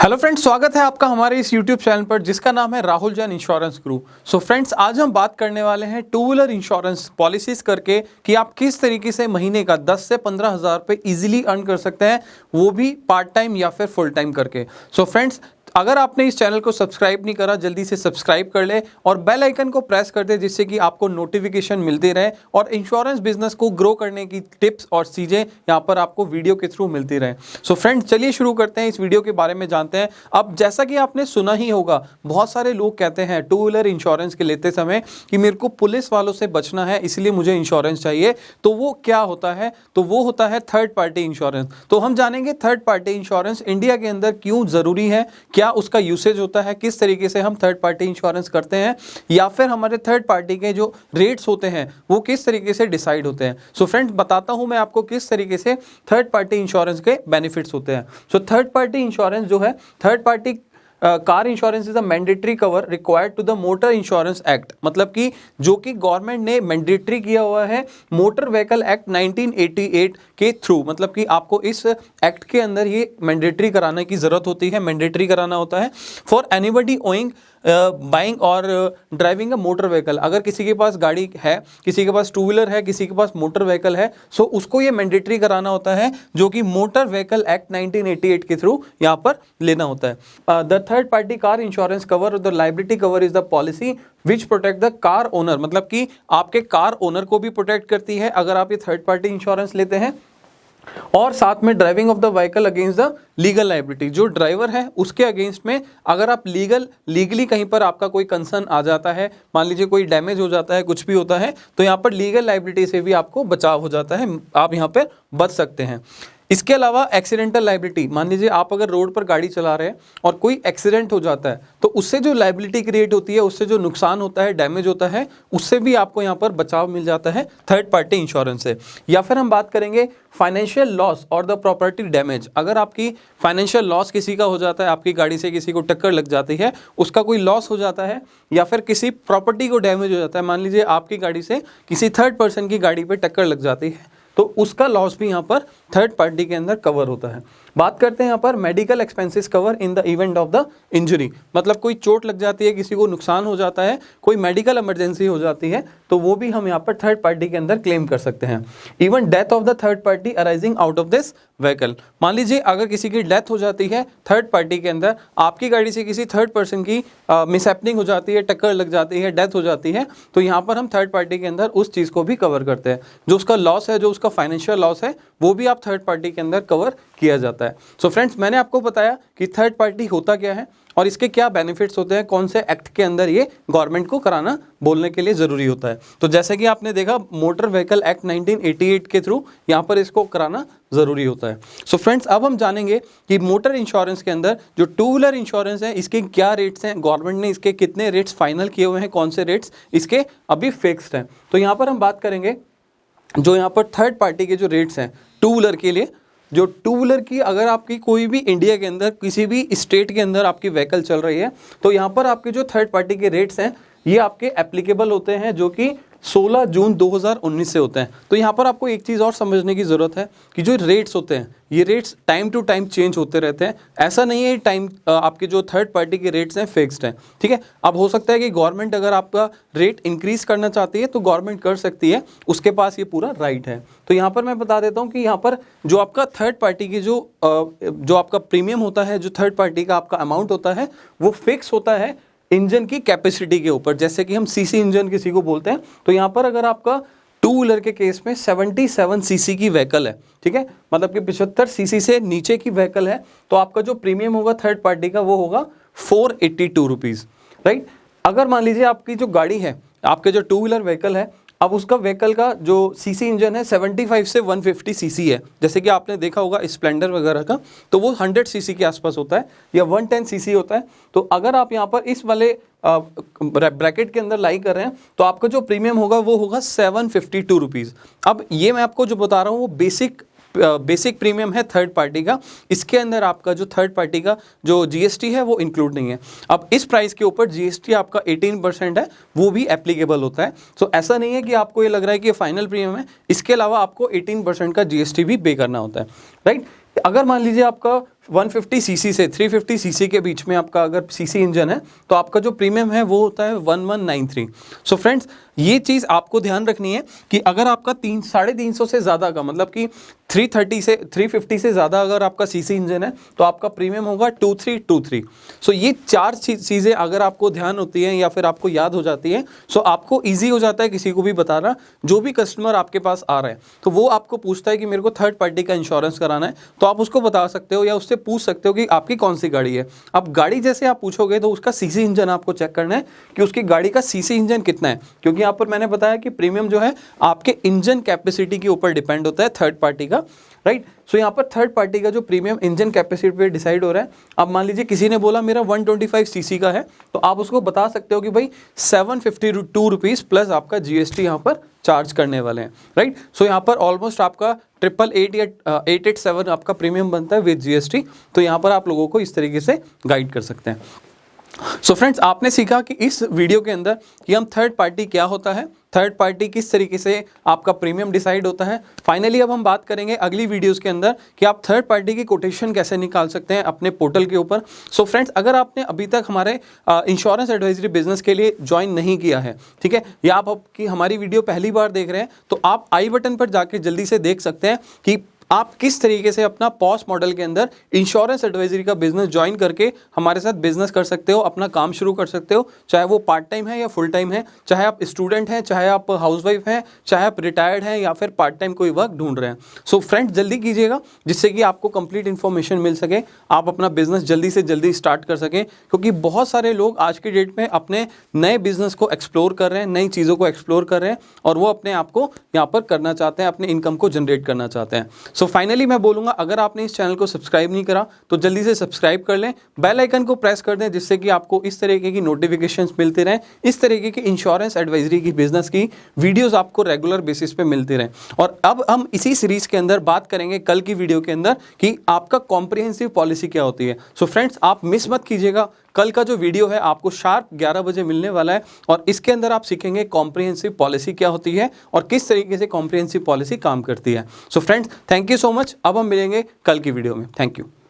Hello friends, स्वागत है आपका हमारे इस यूट्यूब चैनल पर जिसका नाम है Rahul Jain insurance group. So friends, आज हम बात करने वाले हैं टू व्हीलर इंश्योरेंस पॉलिसीज करके कि आप किस तरीके से महीने का 10 से 15 हज़ार रुपये इजीली अर्न कर सकते हैं, वो भी पार्ट टाइम या फिर फुल टाइम करके। सो फ्रेंड्स, अगर आपने इस चैनल को सब्सक्राइब नहीं करा, जल्दी से सब्सक्राइब कर ले और बेल आइकन को प्रेस कर दे, जिससे कि आपको नोटिफिकेशन मिलते रहे और इंश्योरेंस बिजनेस को ग्रो करने की टिप्स और चीज़ें यहाँ पर आपको वीडियो के थ्रू मिलती रहे। सो फ्रेंड्स, चलिए शुरू करते हैं, इस वीडियो के बारे में जानते हैं। अब जैसा कि आपने सुना ही होगा, बहुत सारे लोग कहते हैं टू व्हीलर इंश्योरेंस के लेते समय कि मेरे को पुलिस वालों से बचना है, इसलिए मुझे इंश्योरेंस चाहिए। तो वो क्या होता है? तो वो होता है थर्ड पार्टी इंश्योरेंस। तो हम जानेंगे थर्ड पार्टी इंश्योरेंस इंडिया के अंदर क्यों ज़रूरी है, क्या उसका यूसेज होता है, किस तरीके से हम थर्ड पार्टी इंश्योरेंस करते हैं, या फिर हमारे थर्ड पार्टी के जो रेट्स होते हैं वो किस तरीके से डिसाइड होते हैं। सो फ्रेंड्स, बताता हूं मैं आपको किस तरीके से थर्ड पार्टी इंश्योरेंस के बेनिफिट्स होते हैं। सो थर्ड पार्टी इंश्योरेंस जो है, third party car insurance is a mandatory cover required to the motor insurance act, मतलब कि जो कि गवर्नमेंट ने मैंडेटरी किया हुआ है मोटर व्हीकल एक्ट 1988 के थ्रू, मतलब कि आपको इस एक्ट के अंदर ये मैंडेटरी कराने की जरूरत होती है, मैंडेटरी कराना होता है फॉर एनीबडी ओइंग बाइंग और ड्राइविंग अ मोटर व्हीकल। अगर किसी के पास गाड़ी है, किसी के पास टू व्हीलर है, किसी के पास मोटर व्हीकल है, सो उसको ये मैंडेटरी कराना होता है, जो कि मोटर व्हीकल एक्ट 1988 के थ्रू यहाँ पर लेना होता है। The third party car insurance cover, the liability cover is the policy which protect the car owner, मतलब कि आपके कार ओनर को भी प्रोटेक्ट करती है अगर आप ये थर्ड पार्टी इंश्योरेंस लेते हैं, और साथ में driving of the vehicle against the legal liability, जो ड्राइवर है उसके अगेंस्ट में अगर आप लीगली कहीं पर आपका कोई कंसर्न आ जाता है, मान लीजिए कोई डैमेज हो जाता है, कुछ भी होता है, तो यहाँ पर लीगल लायबिलिटी से भी आपको बचाव हो जाता है, आप यहाँ पर बच सकते हैं। इसके अलावा एक्सीडेंटल लायबिलिटी, मान लीजिए आप अगर रोड पर गाड़ी चला रहे हैं और कोई एक्सीडेंट हो जाता है, तो उससे जो लायबिलिटी क्रिएट होती है, उससे जो नुकसान होता है, डैमेज होता है, उससे भी आपको यहाँ पर बचाव मिल जाता है थर्ड पार्टी इंश्योरेंस से। या फिर हम बात करेंगे फाइनेंशियल लॉस और द प्रॉपर्टी डैमेज, अगर आपकी फाइनेंशियल लॉस किसी का हो जाता है, आपकी गाड़ी से किसी को टक्कर लग जाती है, उसका कोई लॉस हो जाता है, या फिर किसी प्रॉपर्टी को डैमेज हो जाता है, मान लीजिए आपकी गाड़ी से किसी थर्ड पर्सन की गाड़ी पर टक्कर लग जाती है, तो उसका लॉस भी यहाँ पर थर्ड पार्टी के अंदर कवर होता है। बात करते हैं यहाँ पर medical expenses cover in the event of the injury, मतलब कोई चोट लग जाती है, किसी को नुकसान हो जाता है, कोई मेडिकल इमरजेंसी हो जाती है, तो वो भी हम यहाँ पर थर्ड पार्टी के अंदर क्लेम कर सकते हैं। Even death of the third party arising out of this vehicle, मान लीजिए अगर किसी की डेथ हो जाती है थर्ड पार्टी के अंदर, आपकी गाड़ी से किसी थर्ड पर्सन की मिसहैपनिंग हो जाती है, टक्कर लग जाती है, डेथ हो जाती है, तो यहाँ पर हम थर्ड पार्टी के अंदर उस चीज़ को भी कवर करते हैं। जो उसका लॉस है, जो उसका फाइनेंशियल लॉस है, वो भी आप थर्ड पार्टी के अंदर कवर किया जाता है। सो फ्रेंड्स, मैंने आपको बताया कि थर्ड पार्टी होता क्या है और इसके क्या बेनिफिट्स होते हैं, कौन से एक्ट के अंदर ये गवर्नमेंट को कराना बोलने के लिए ज़रूरी होता है। तो जैसे कि आपने देखा, मोटर व्हीकल एक्ट 1988 के थ्रू यहाँ पर इसको कराना ज़रूरी होता है। सो फ्रेंड्स, अब हम जानेंगे कि मोटर इंश्योरेंस के अंदर जो टू व्हीलर इंश्योरेंस है, इसके क्या रेट्स हैं, गवर्नमेंट ने इसके कितने रेट्स फाइनल किए हुए हैं, कौन से रेट्स इसके अभी फिक्स्ड हैं। तो यहाँ पर हम बात करेंगे जो यहाँ पर थर्ड पार्टी के जो रेट्स हैं टू व्हीलर के लिए। जो टू व्हीलर की, अगर आपकी कोई भी इंडिया के अंदर किसी भी स्टेट के अंदर आपकी व्हीकल चल रही है, तो यहाँ पर आपके जो थर्ड पार्टी के रेट्स हैं ये आपके एप्लीकेबल होते हैं, जो कि 16 जून 2019 से होते हैं। तो यहाँ पर आपको एक चीज़ और समझने की ज़रूरत है कि जो रेट्स होते हैं, ये rates time to time change होते रहते हैं। ऐसा नहीं है टाइम आपके जो थर्ड पार्टी के रेट्स हैं फिक्स्ड हैं, ठीक है। अब हो सकता है कि गवर्नमेंट अगर आपका रेट इंक्रीज़ करना चाहती है तो गवर्नमेंट कर सकती है, उसके पास ये पूरा राइट है। तो यहाँ पर मैं बता देता हूँ कि यहाँ पर जो आपका थर्ड पार्टी की जो आपका प्रीमियम होता है, जो थर्ड पार्टी का आपका अमाउंट होता है, वो फिक्स होता है इंजन की कैपेसिटी के ऊपर। जैसे कि हम सीसी इंजन किसी को बोलते हैं, तो यहाँ पर अगर आपका टू व्हीलर के केस में 77 सीसी की व्हीकल है, ठीक है, मतलब कि 75 सीसी से नीचे की व्हीकल है, तो आपका जो प्रीमियम होगा थर्ड पार्टी का वो होगा 482 रुपीज़, राइट। अगर मान लीजिए आपकी जो गाड़ी है, आपके जो टू व्हीलर व्हीकल है, अब उसका व्हीकल का जो सीसी इंजन है 75 से 150 सीसी है, जैसे कि आपने देखा होगा स्प्लेंडर वगैरह का, तो वो 100 सीसी के आसपास होता है या 110 सीसी होता है। तो अगर आप यहाँ पर इस वाले ब्रैकेट के अंदर लाई कर रहे हैं, तो आपका जो प्रीमियम होगा वो होगा 752 रुपीज़। अब ये मैं आपको जो बता रहा हूँ वो बेसिक प्रीमियम है थर्ड पार्टी का, इसके अंदर आपका जो थर्ड पार्टी का जो जीएसटी है वो इंक्लूड नहीं है। अब इस प्राइस के ऊपर जीएसटी आपका 18% है, वो भी एप्लीकेबल होता है। सो ऐसा नहीं है कि आपको ये लग रहा है कि ये फाइनल प्रीमियम है, इसके अलावा आपको 18% का जीएसटी भी पे करना होता है, राइट। अगर मान लीजिए आपका 150 सीसी से 350 सीसी के बीच में आपका अगर सीसी इंजन है तो आपका जो प्रीमियम है वो होता है 1193। सो फ्रेंड्स ये चीज़ आपको ध्यान रखनी है कि अगर आपका 350 से ज़्यादा का मतलब कि 330 से 350 से ज़्यादा अगर आपका सीसी इंजन है तो आपका प्रीमियम होगा 2323। सो ये चार चीज़ें अगर आपको ध्यान होती हैं या फिर आपको याद हो जाती है, सो आपको ईजी हो जाता है किसी को भी बताना। जो भी कस्टमर आपके पास आ रहा है तो वो आपको पूछता है कि मेरे को थर्ड पार्टी का इंश्योरेंस कराना है, तो आप उसको बता सकते हो या उससे पूछ सकते हो कि आपकी कौन सी गाड़ी है। अब गाड़ी जैसे आप पूछोगे तो उसका सीसी इंजन आपको चेक करना है कि उसकी गाड़ी का सीसी इंजन कितना है, क्योंकि यहाँ पर मैंने बताया कि प्रीमियम जो है आपके इंजन कैपेसिटी के ऊपर डिपेंड होता है थर्ड पार्टी का, राइट। सो यहाँ पर थर्ड पार्टी का जो प्रीमियम इंजन कैपेसिटी पे डिसाइड हो रहा है। अब मान लीजिए किसी ने बोला मेरा 125 सीसी का है, तो आप उसको बता सकते हो कि भाई 752 रुपीज़ प्लस आपका जीएसटी यहाँ पर चार्ज करने वाले हैं, राइट। सो यहाँ पर ऑलमोस्ट आपका 888 या 887 आपका प्रीमियम बनता है विद जीएसटी। तो यहाँ पर आप लोगों को इस तरीके से गाइड कर सकते हैं। सो फ्रेंड्स आपने सीखा कि इस वीडियो के अंदर कि हम थर्ड पार्टी क्या होता है, थर्ड पार्टी किस तरीके से आपका प्रीमियम डिसाइड होता है। फाइनली अब हम बात करेंगे अगली वीडियोस के अंदर कि आप थर्ड पार्टी की कोटेशन कैसे निकाल सकते हैं अपने पोर्टल के ऊपर। सो फ्रेंड्स अगर आपने अभी तक हमारे इंश्योरेंस एडवाइजरी बिजनेस के लिए ज्वाइन नहीं किया है, ठीक है, या आप की हमारी वीडियो पहली बार देख रहे हैं, तो आप आई बटन पर जाकर जल्दी से देख सकते हैं कि आप किस तरीके से अपना पॉस मॉडल के अंदर इंश्योरेंस एडवाइजरी का बिजनेस ज्वाइन करके हमारे साथ बिजनेस कर सकते हो, अपना काम शुरू कर सकते हो, चाहे वो पार्ट टाइम है या फुल टाइम है, चाहे आप स्टूडेंट हैं, चाहे आप हाउसवाइफ हैं, चाहे आप रिटायर्ड हैं या फिर पार्ट टाइम कोई वर्क ढूंढ रहे हैं। सो फ्रेंड्स जल्दी कीजिएगा जिससे कि आपको कंप्लीट इन्फॉर्मेशन मिल सके, आप अपना बिजनेस जल्दी से जल्दी स्टार्ट कर सकें, क्योंकि बहुत सारे लोग आज की डेट में अपने नए बिजनेस को एक्सप्लोर कर रहे हैं, नई चीज़ों को एक्सप्लोर कर रहे हैं और वो अपने आप को यहाँ पर करना चाहते हैं, अपने इनकम को जनरेट करना चाहते हैं। सो फाइनली मैं बोलूँगा अगर आपने इस चैनल को सब्सक्राइब नहीं करा तो जल्दी से सब्सक्राइब कर लें, बेल आइकन को प्रेस कर दें जिससे कि आपको इस तरीके की नोटिफिकेशंस मिलते रहें, इस तरीके की इंश्योरेंस एडवाइजरी की बिजनेस की वीडियोस आपको रेगुलर बेसिस पे मिलती रहें। और अब हम इसी सीरीज के अंदर बात करेंगे कल की वीडियो के अंदर कि आपका कॉम्प्रिहेंसिव पॉलिसी क्या होती है। सो फ्रेंड्स आप मिस मत कीजिएगा, कल का जो वीडियो है आपको शार्प 11 बजे मिलने वाला है और इसके अंदर आप सीखेंगे कॉम्प्रिहेंसिव पॉलिसी क्या होती है और किस तरीके से कॉम्प्रिहेंसिव पॉलिसी काम करती है। So friends thank you so much. अब हम मिलेंगे कल की वीडियो में। Thank you.